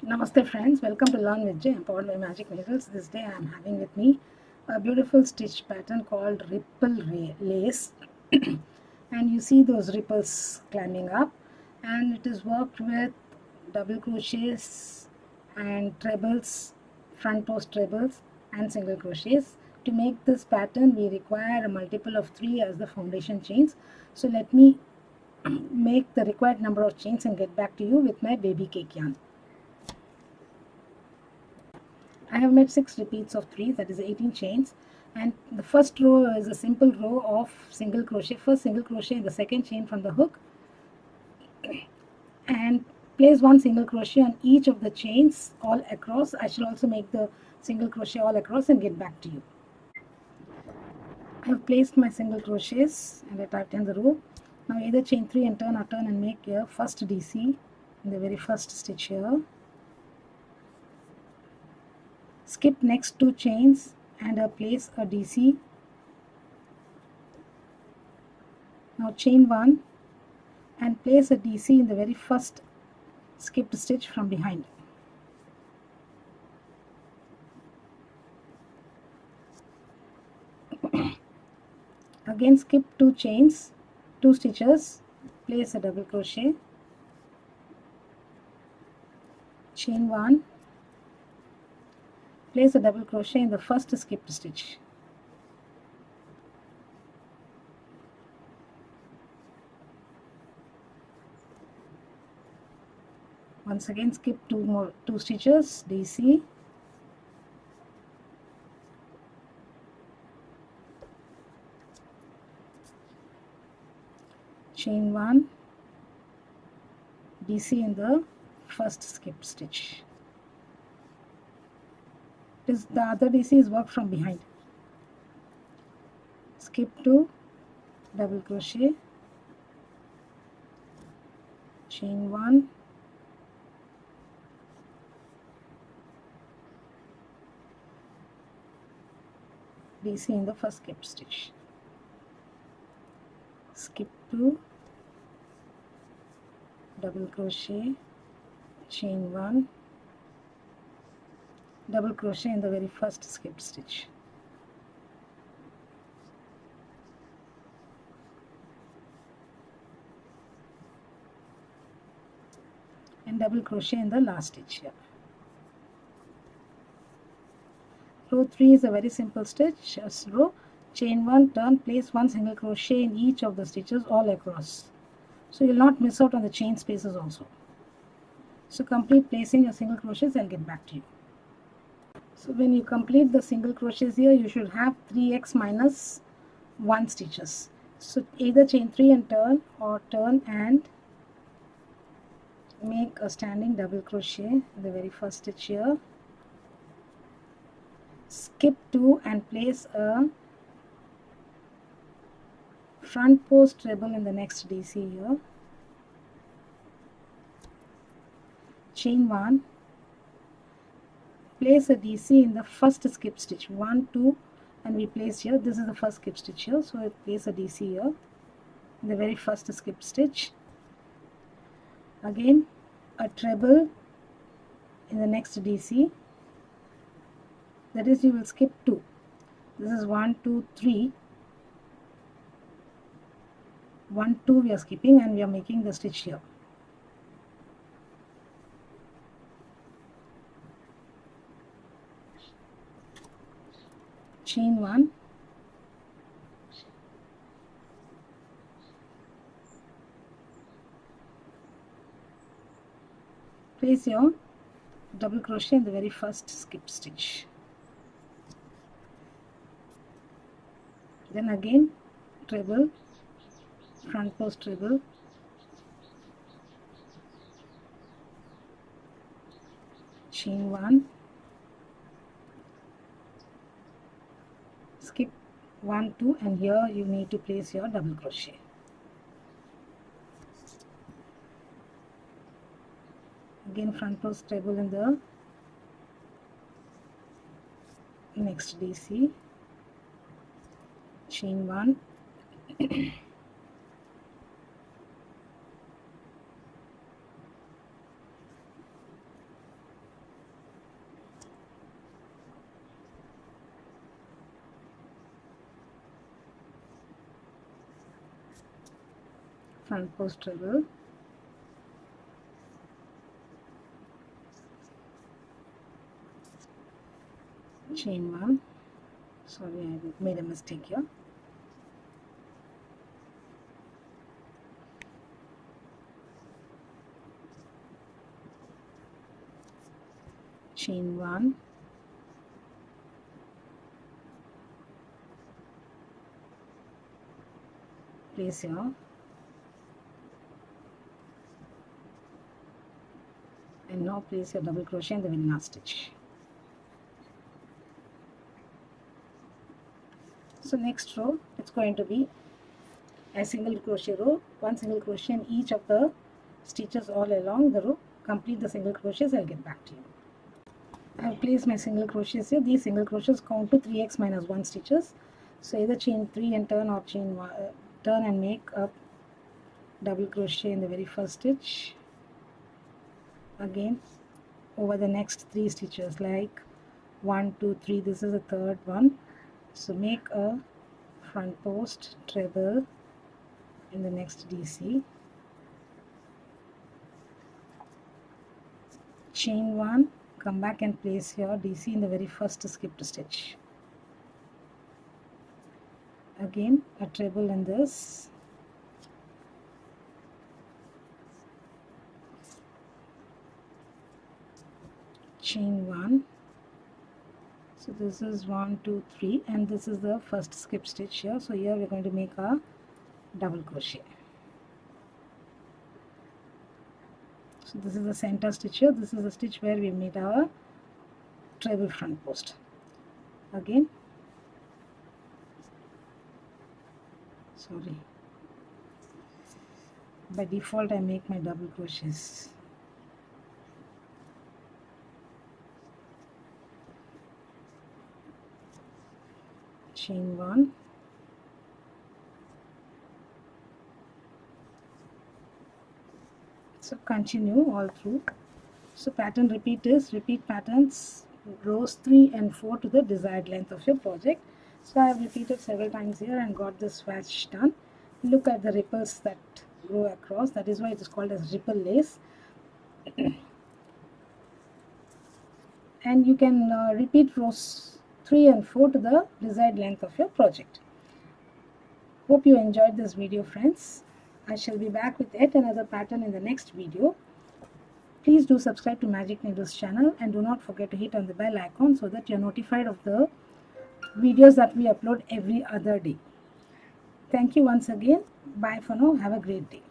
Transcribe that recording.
Namaste friends, welcome to Learn with J, empowered by Magic Needles. This day I am having with me a beautiful stitch pattern called Lace and you see those ripples climbing up, and it is worked with double crochets and trebles, front post trebles and single crochets. To make this pattern we require a multiple of 3 as the foundation chains. So let me make the required number of chains and get back to you with my baby cake yarn. I have made 6 repeats of 3, that is 18 chains, and the first row is a simple row of single crochet. First single crochet in the second chain from the hook and place one single crochet on each of the chains all across. I shall also make the single crochet all across and get back to you. I have placed my single crochets and I tighten the row. Now either chain 3 and turn or turn and make your first DC in the very first stitch here. Skip next 2 chains and place a DC. Now chain 1 and place a DC in the very first skipped stitch from behind. Again skip 2 chains, 2 stitches, place a double crochet, chain 1, place a double crochet in the first skipped stitch. Once again skip 2 stitches, DC, chain 1, DC in the first skipped stitch. The other DC is worked from behind. Skip 2, double crochet, chain 1, DC in the first skipped stitch. Skip 2, double crochet, chain 1, double crochet in the very first skipped stitch. And double crochet in the last stitch here. Row 3 is a very simple stitch. Row, chain 1, turn, place 1 single crochet in each of the stitches all across. So you will not miss out on the chain spaces also. So complete placing your single crochets and get back to you. So when you complete the single crochets here, you should have 3x minus 1 stitches. So either chain 3 and turn or turn and make a standing double crochet in the very first stitch here. Skip 2 and place a front post treble in the next DC here. Chain 1, place a DC in the first skip stitch, 1, 2, and we place here, this is the first skip stitch here, so I place a DC here in the very first skip stitch. Again a treble in the next DC, that is you will skip 2. This is 1, 2, 3, 1, 2 we are skipping and we are making the stitch here. Chain 1, place your double crochet in the very first skip stitch. Then again treble, front post treble, chain 1, skip 1, 2, and here you need to place your double crochet. Again front post treble in the next DC, chain 1, front post treble, chain 1. Sorry, I made a mistake here. Chain 1, place here, and now place your double crochet in the very last stitch. So next row, it's going to be a single crochet row, one single crochet in each of the stitches all along the row. Complete the single crochets, I'll get back to you. I have placed my single crochets here. These single crochets count to 3x minus 1 stitches. So either chain 3 and turn, or chain 1, turn and make a double crochet in the very first stitch. Again over the next 3 stitches, like 1, 2, 3. This is the third one. So make a front post treble in the next DC. Chain 1, come back and place your DC in the very first skipped stitch. Again a treble in this. Chain 1. So this is 1, 2, 3, and this is the first skip stitch here. So here we're going to make a double crochet. So this is the center stitch here. This is the stitch where we made our treble front post. Again, sorry, by default I make my double crochets. Chain 1, so continue all through. So pattern repeat patterns rows 3 and 4 to the desired length of your project. So I have repeated several times here and got this swatch done. Look at the ripples that go across. That is why it is called as ripple lace. And you can repeat rows 3 and 4 to the desired length of your project. Hope you enjoyed this video, friends. I shall be back with yet another pattern in the next video. Please do subscribe to Magic Needles channel, and do not forget to hit on the bell icon so that you're notified of the videos that we upload every other day. Thank you once again. Bye for now. Have a great day.